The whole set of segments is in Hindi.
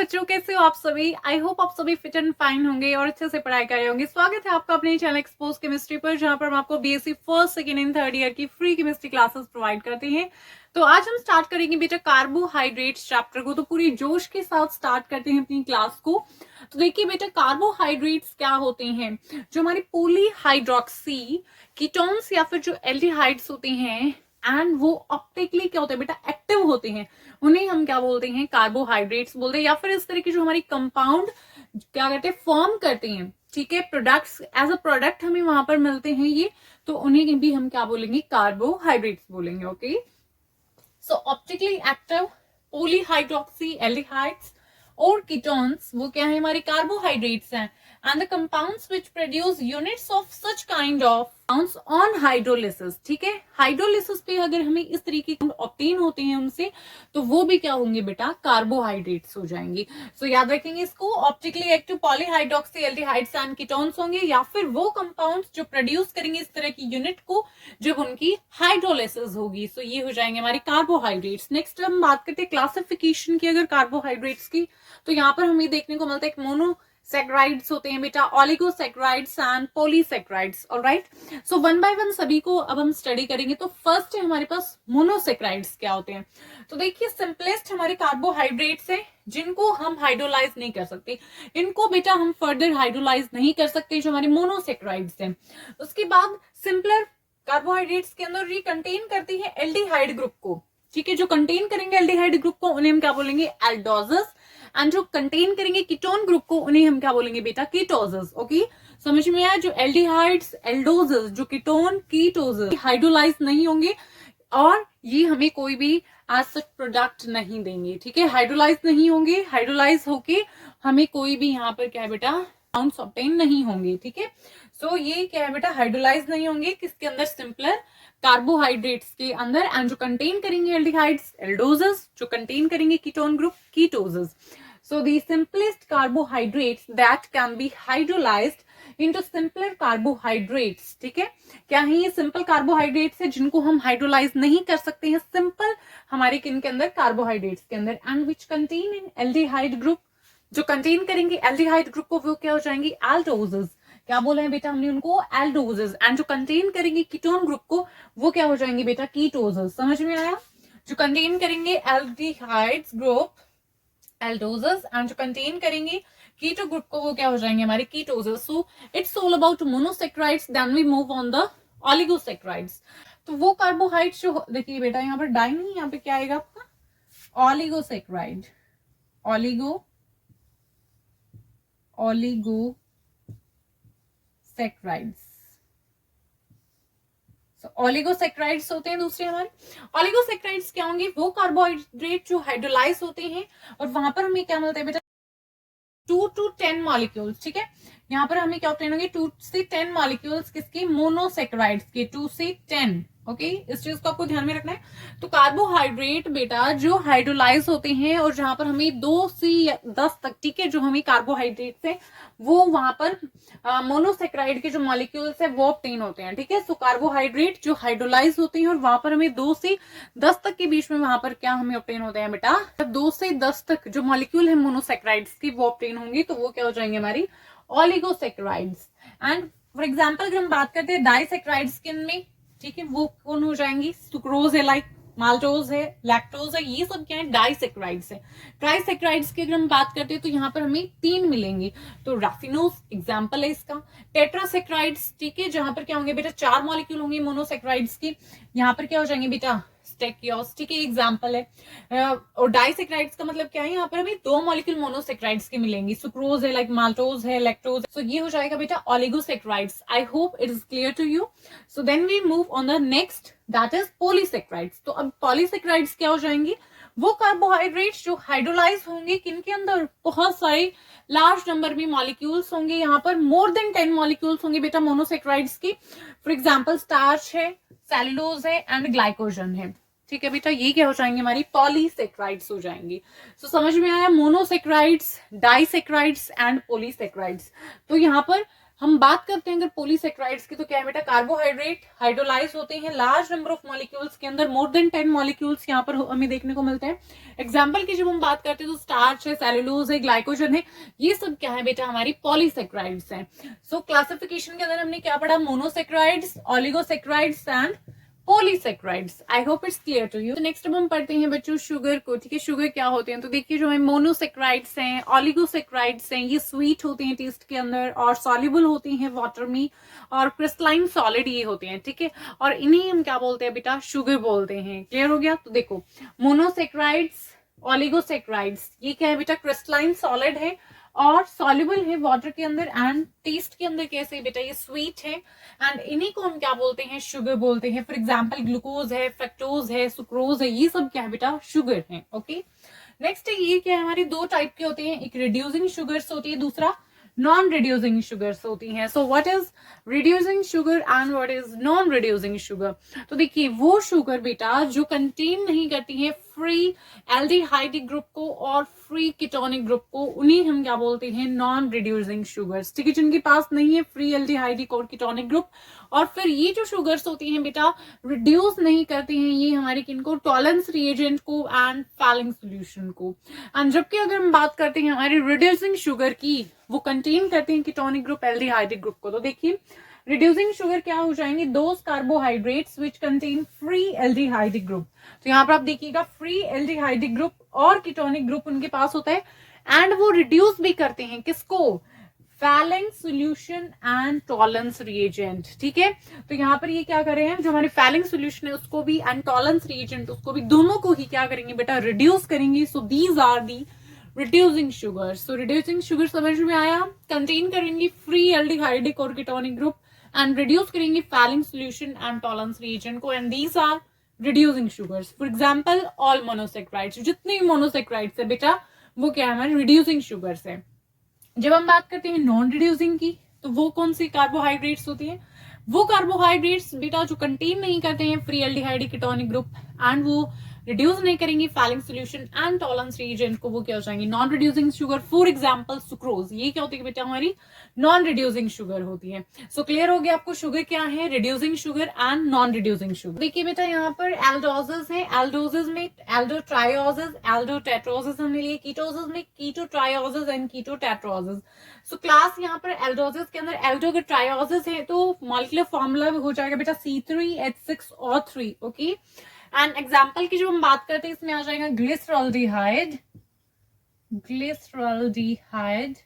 बच्चों, कैसे हो आप सभी। आई होप आप सभी फिट एंड फाइन होंगे और अच्छे से पढ़ाई कर रहे होंगे। स्वागत है आपका अपने चैनल एक्सपोज केमिस्ट्री पर, जहां पर हम आपको BSc first, second and third year की फ्री केमिस्ट्री क्लासेस प्रोवाइड करते हैं। तो आज हम स्टार्ट करेंगे बेटा कार्बोहाइड्रेट्स चैप्टर को। तो पूरी जोश के साथ स्टार्ट करते हैं अपनी क्लास को। तो देखिए बेटा, कार्बोहाइड्रेट्स क्या होते हैं। जो हमारी पॉलीहाइड्रोक्सी कीटोन्स या फिर जो एल्डिहाइड्स होते हैं, एंड वो ऑप्टिकली क्या होते हैं बेटा, एक्टिव होते हैं, उन्हें हम क्या बोलते हैं, कार्बोहाइड्रेट्स बोलते हैं। या फिर इस तरह की जो हमारी कंपाउंड क्या कहते हैं, फॉर्म करते हैं, ठीक है, प्रोडक्ट्स एज अ प्रोडक्ट हमें वहां पर मिलते हैं ये, तो उन्हें भी हम क्या बोलेंगे, कार्बोहाइड्रेट्स बोलेंगे। ओके, सो ऑप्टिकली एक्टिव पॉलीहाइड्रोक्सी एल्डिहाइड्स और कीटोन्स वो क्या है, हमारे कार्बोहाइड्रेट्स हैं। And the compounds which produce units of such kind of compounds on hydrolysis, ठीक है, हाइड्रोलिसिस पे अगर हमें इस तरीके के ऑब्टेन होते हैं उनसे, तो वो भी क्या होंगे बेटा, कार्बोहाइड्रेट्स हो जाएंगे। सो याद रखेंगे इसको, optically active polyhydroxy aldehydes and ketones होंगे, या फिर वो कंपाउंड्स जो प्रोड्यूस करेंगे इस तरह की यूनिट को जब उनकी हाइड्रोलिसिस होगी। सो ये हो जाएंगे हमारे कार्बोहाइड्रेट्स। नेक्स्ट हम बात करते हैं क्लासिफिकेशन की अगर कार्बोहाइड्रेट्स की, तो यहाँ पर हमें देखने को मिलता है एक मोनोसैकेराइड्स होते हैं बेटा, oligosaccharides and polysaccharides. Alright, so one by one सभी को अब हम स्टडी करेंगे। तो फर्स्ट है हमारे पास मोनोसैकेराइड्स क्या होते हैं। तो देखिए, सिंपलेस्ट हमारे कार्बोहाइड्रेट्स है जिनको हम हाइड्रोलाइज नहीं कर सकते, इनको बेटा हम फर्दर हाइड्रोलाइज नहीं कर सकते, जो हमारे मोनोसैकेराइड्स हैं। उसके बाद सिंपलर कार्बोहाइड्रेट्स के अंदर ये कंटेन करती है एल्डिहाइड ग्रुप को, ठीक है, जो कंटेन करेंगे एल्डिहाइड ग्रुप को उन्हें हम क्या बोलेंगे, एल्डोजेस। एंड जो कंटेन करेंगे कीटोन ग्रुप को उन्हें हम क्या बोलेंगे बेटा, कीटोजेस। ओके, समझ में आया। जो एल्डिहाइड्स, एल्डोजेस, जो कीटोन, कीटोजेस हाइड्रोलाइज नहीं होंगे और ये हमें कोई भी एज सच प्रोडक्ट नहीं देंगे, ठीक है, हाइड्रोलाइज नहीं होंगे, हाइड्रोलाइज होके हमें कोई भी यहाँ पर क्या है बेटा, कंपाउंड्स ऑब्टेन नहीं होंगे, ठीक है। सो ये क्या है बेटा, हाइड्रोलाइज नहीं होंगे किसके अंदर, सिंपलर कार्बोहाइड्रेट्स के अंदर। एंड जो कंटेन करेंगे एल्डिहाइड्स, एल्डोजेस, जो कंटेन करेंगे ketone group, ketoses. So the simplest carbohydrates that can be hydrolyzed into simpler carbohydrates, ठीक है। क्या है ये, सिंपल कार्बोहाइड्रेट्स है जिनको हम हाइड्रोलाइज नहीं कर सकते हैं, सिंपल हमारे किन के अंदर, कार्बोहाइड्रेट्स के अंदर। And which contain in aldehyde group, जो कंटेन करेंगे एल्डिहाइड ग्रुप को वो क्या हो जाएंगी, एल्डोजेस। क्या बोला है बेटा हमने उनको, एल्डोजेस। एंड जो कंटेन करेंगे कीटोन ग्रुप को वो क्या हो जाएंगे बेटा, कीटोजेस। समझ में आया। जो कंटेन करेंगे एल्डिहाइड्स ग्रुप, एल्डोजेस, एंड जो कंटेन करेंगे कीटो ग्रुप को वो क्या हो जाएंगे, हमारे ketoses. So it's all about monosaccharides, then we move on the oligosaccharides. तो वो कार्बोहाइड्रेट्स जो, देखिए बेटा यहाँ पर डाई नहीं, यहाँ पे क्या आएगा आपका, ओलिगोसैकेराइड, ओलिगोसैकेराइड्स। ओलिगोसैकेराइड्स होते हैं दूसरे हमारे। ओलिगोसैकेराइड्स क्या होंगे, वो कार्बोहाइड्रेट जो हाइड्रोलाइज होते हैं और वहां पर हमें क्या मिलता है बेटा, 2 to 10 मॉलिक्यूल्स, ठीक है। यहाँ पर हमें क्या ऑब्टेन होंगे, 2 से 10 मॉलिक्यूल्स किसके, मोनोसैकेराइड्स के, 2 से 10। ओके, इस चीज को आपको ध्यान में रखना है। तो कार्बोहाइड्रेट बेटा जो हाइड्रोलाइज होते हैं और जहां पर हमें 2 से 10 तक, ठीक है, जो हमें कार्बोहाइड्रेट है वो वहां पर मोनोसैकेराइड के जो मॉलिक्यूल्स है वो ऑब्टेन होते हैं, ठीक है। सो कार्बोहाइड्रेट जो हाइड्रोलाइज होते हैं और वहां पर हमें 2 से 10 तक के बीच में वहां पर क्या हमें ऑब्टेन होते हैं बेटा, 2 से 10 तक जो मॉलिक्यूल है मोनोसैकेराइड्स की वो ऑब्टेन होंगी, तो वो क्या हो जाएंगे हमारी ओलिगोसैकेराइड्स। एंड फॉर एग्जाम्पल अगर हम बात करते हैं डाइसैकेराइड्स के में, ठीक है, वो कौन हो जाएंगी, सुक्रोज है, लाइक माल्टोज है, लैक्टोज है, ये सब क्या है, डाइसैकेराइड्स है। ट्राइसैकेराइड्स की अगर हम बात करते हैं तो यहाँ पर हमें 3 मिलेंगे। तो राफिनोज एग्जांपल है इसका। टेट्रासैकेराइड्स, ठीक है, जहां पर क्या होंगे बेटा, 4 मॉलिक्यूल होंगे मोनोसैकेराइड्स की, यहाँ पर क्या हो जाएंगे बेटा, स्टेकियोस, ठीक है, एग्जांपल है। और डाइसैकेराइड्स का मतलब क्या है, यहाँ पर हमें 2 मॉलिक्यूल मोनोसैकेराइड्स की मिलेंगी, सुक्रोज है, लाइक माल्टोज है, लैक्टोज। सो ये हो जाएगा बेटा oligosaccharides. I hope it is clear to you. So then we move on the next, that is polysaccharides. तो अब पॉलीसैकेराइड्स क्या हो जाएंगी, वो कार्बोहाइड्रेट्स जो हाइड्रोलाइज होंगे किनके अंदर, बहुत सारे लार्ज नंबर में मॉलिक्यूल्स होंगे, यहाँ पर मोर देन 10 मॉलिक्यूल्स होंगे बेटा मोनोसैकेराइड्स की। फॉर एग्जांपल स्टार्च है, सेलुलोज है एंड ग्लाइकोजन है, ठीक है बेटा। ये क्या हो जाएंगे, हमारी पॉलीसैकेराइड्स हो जाएंगी। सो समझ में आया, मोनोसैकेराइड्स, डाइसैकेराइड्स एंड पॉलीसैकेराइड्स। तो यहाँ पर हम बात करते हैं अगर पॉलीसेक्राइड्स की, तो क्या है बेटा, कार्बोहाइड्रेट हाइड्रोलाइज होते हैं लार्ज नंबर ऑफ मॉलिक्यूल्स के अंदर, मोर देन 10 मॉलिक्यूल्स यहाँ पर हमें देखने को मिलते हैं। एग्जाम्पल की जब हम बात करते हैं तो स्टार्च है, सेलुलोज है, ग्लाइकोजन है, ये सब क्या है बेटा, हमारी पॉलीसेक्राइड्स हैं। सो क्लासिफिकेशन के अंदर हमने क्या पढ़ा, monosaccharides, oligosaccharides and polysaccharides. I hope it's clear to you. Next अब हम पढ़ते हैं बच्चों शुगर को, ठीक है। शुगर क्या होते हैं, तो देखिए जो है मोनोसेक्राइड्स हैं, ऑलिगोसेक्राइड्स हैं, ये स्वीट होते हैं टेस्ट के अंदर और सॉल्युबल होती हैं वाटर में, और क्रिस्टलाइन सॉलिड ये होते हैं, ठीक है। और इन्हीं हम क्या बोलते हैं बेटा, शुगर बोलते हैं। क्लियर हो गया। तो देखो मोनोसेक्राइड्स, ऑलिगोसेक्राइड्स, ये क्या है बेटा, क्रिस्टलाइन सॉलिड है और सॉल्युबल है वाटर के अंदर, एंड टेस्ट के अंदर कैसे बेटा, ये स्वीट है, एंड इन्हीं को हम क्या बोलते हैं, शुगर बोलते हैं। फॉर एग्जांपल ग्लूकोज है, फ्रक्टोज है, सुक्रोज है, ये सब क्या है बेटा, शुगर है। ओके, नेक्स्ट ये क्या है, हमारे दो टाइप के होते हैं, एक रिड्यूसिंग शुगर्स होती है, दूसरा नॉन रिड्यूसिंग शुगर्स होती हैं। So what is reducing sugar and what is non reducing sugar. तो देखिए वो शुगर बेटा जो कंटेन नहीं करती है फ्री एल्डिहाइडिक ग्रुप को और फ्री कीटोनिक ग्रुप को, उन्हीं हम क्या बोलते हैं, नॉन रिड्यूसिंग शुगर्स, ठीक है, जिनके पास नहीं है फ्री एल्डिहाइडिक और कीटोनिक ग्रुप। और फिर ये जो शुगर्स होती हैं बेटा रिड्यूस नहीं करती हैं, ये हमारे किनको, टॉलरेंस रिएजेंट को एंड फैलिंग सोल्यूशन को। एंड जबकि अगर हम बात करते हैं हमारी रिड्यूसिंग शुगर की, वो कंटेन करते हैं कीटोनिक ग्रुप, एल्डिहाइडिक ग्रुप को। तो देखिए रिड्यूसिंग शुगर क्या हो जाएंगे, those carbohydrates which contain free aldehydic group. तो यहाँ पर आप देखिएगा फ्री एल्डिहाइडिक ग्रुप और कीटोनिक ग्रुप उनके पास होता है, एंड वो रिड्यूस भी करते हैं किसको, falling solution and Tollens reagent, ठीक है। तो यहाँ पर ये क्या कर रहे हैं, जो हमारे फैलिंग सोल्यूशन है उसको भी एंड टॉलरेंस रिएजेंट उसको भी, दोनों को ही क्या करेंगे बेटा, रिड्यूस करेंगे। So these are the reducing sugar. So reducing sugar समझ में आया, कंटेन करेंगी फ्री एल्डिहाइडिक और कीटोनिक ग्रुप एंड रिड्यूस करेंगी Fehling solution and Tollens reagent को, and these are reducing sugars. For example all monosaccharides, जितने भी मोनोसेक्राइड्स है बेटा वो क्या है, हमारे रिड्यूसिंग शुगर्स है। जब हम बात करते हैं नॉन रिड्यूसिंग की, तो वो कौन सी कार्बोहाइड्रेट्स होती है, वो कार्बोहाइड्रेट्स बेटा जो कंटेन नहीं करते हैं free aldehyde ketonic group and वो रिड्यूस नहीं करेंगे falling solution and Tollens reagent को, वो क्या हो जाएंगे, non reducing sugar. For example sucrose, ये क्या होती है बेटा, हमारी नॉन रिड्यूसिंग शुगर होती है। सो क्लियर हो गया आपको शुगर क्या है, reducing sugar and non reducing sugar. देखिए बेटा यहाँ पर एल्डोजेस है, एल्डोजेस में एल्डोट्राइओजेस, एल्डोटेट्रोजेस हमने लिए, कीटोजेस में कीटोट्राइओजेस एंड कीटोटेट्रोजेस। सो क्लास यहाँ पर एल्डोजेस के अंदर एल्डो के ट्राइओजेस है तो मॉलिक्यूलर फॉर्मूला हो जाएगा बेटा C3H6O3, ओके। एंड एग्जाम्पल की जो हम बात करते हैं इसमें आ जाएगा ग्लिसरॉल्डिहाइड, ग्लिसरॉल्डिहाइड।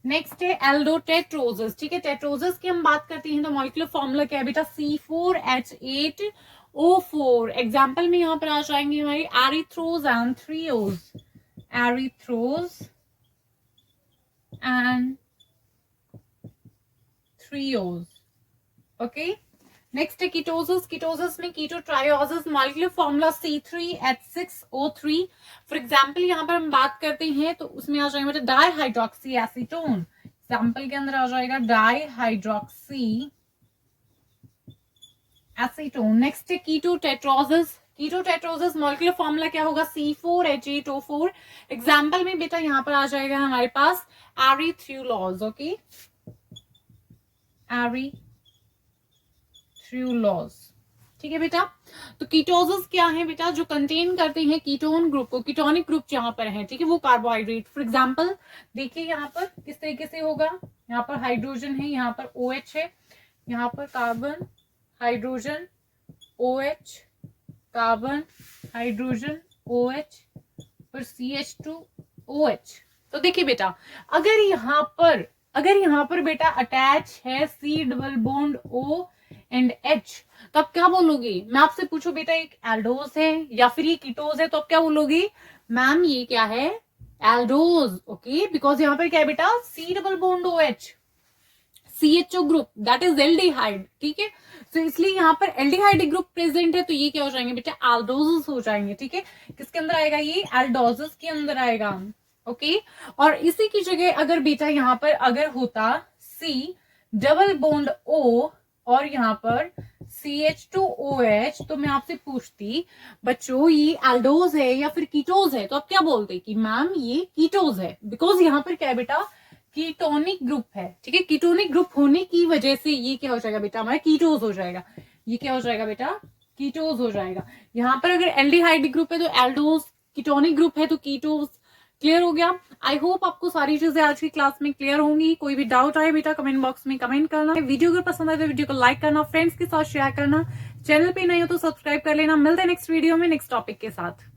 नेक्स्ट है एल्डोटेट्रोजेस, ठीक है। टेट्रोजेस की हम बात करते हैं तो मॉलिक्यूलर फॉर्मूला क्या है बेटा C4H8O4। एग्जाम्पल में यहाँ पर आ जाएंगे हमारी erythrose and threose, erythrose and threose, okay. Next है कीटोसिस, कीटोसिस में ketotrioses, molecular formula C3H6O3। For example यहाँ पर हम बात करते हैं तो उसमें आ जाएगा डाईहाइड्रोक्सी एसीटोन, एग्जांपल के अंदर आ जाएगा डाईहाइड्रोक्सी एसीटोन। नेक्स्ट है कीटोटेट्रोसिस, कीटोटेट्रोसिस मॉलिक्यूलर फॉर्मूला क्या होगा C4H8O4। एग्जांपल में बेटा यहाँ पर आ जाएगा हमारे पास एरिथ्रोलोज, ओके, एरिथ्रोलोज, ठीक है बेटा। तो कीटोसिस क्या है बेटा, जो कंटेन करते हैं कीटोन ग्रुप को, कीटोनिक ग्रुप जहां पर है, ठीक है, वो कार्बोहाइड्रेट। फॉर एग्जांपल देखिए यहाँ पर किस तरीके से होगा, यहाँ पर हाइड्रोजन है, यहाँ पर OH है, यहाँ पर carbon hydrogen OH, carbon hydrogen OH, पर CH2OH। तो देखिए बेटा अगर यहाँ पर बेटा अटैच है C double bond O and H, तो आप क्या बोलोगे, मैं आपसे पूछूं बेटा एक एल्डोज है या फिर ये कीटोज है, तो आप क्या बोलोगे, मैम ये क्या है, एल्डोज, ओके, बिकॉज यहाँ पर क्या है बेटा C double bond OH, CHO group, that is aldehyde, ठीक है। तो इसलिए यहाँ पर एल्डिहाइड ग्रुप प्रेजेंट है तो ये क्या हो जाएंगे बेटा एल्डोजेस हो जाएंगे, ठीक है। किसके अंदर आएगा, ये एल्डोजेस के अंदर आएगा, ओके। और इसी की जगह अगर बेटा यहाँ पर अगर होता C डबल बॉन्ड O और यहाँ पर CH2OH, तो मैं आपसे पूछती बच्चों ये एल्डोज है या फिर कीटोज है, तो आप क्या बोलते कि मैम ये कीटोज है, बिकॉज यहाँ पर क्या है बेटा कीटोनिक ग्रुप है, ठीक है। कीटोनिक ग्रुप होने की वजह से ये क्या हो जाएगा बेटा, हमारा कीटोज हो जाएगा। ये क्या हो जाएगा बेटा, कीटोज हो जाएगा। यहाँ पर अगर एल्डिहाइड ग्रुप है तो एल्डोज, कीटोनिक ग्रुप है तो कीटोज। क्लियर हो गया। आई होप आपको सारी चीजें आज की क्लास में क्लियर होंगी। कोई भी डाउट आए बेटा कमेंट बॉक्स में कमेंट करना। वीडियो अगर पसंद आए तो वीडियो को लाइक करना, फ्रेंड्स के साथ शेयर करना, चैनल पे नहीं हो तो सब्सक्राइब कर लेना। मिलते हैं नेक्स्ट वीडियो में नेक्स्ट टॉपिक के साथ।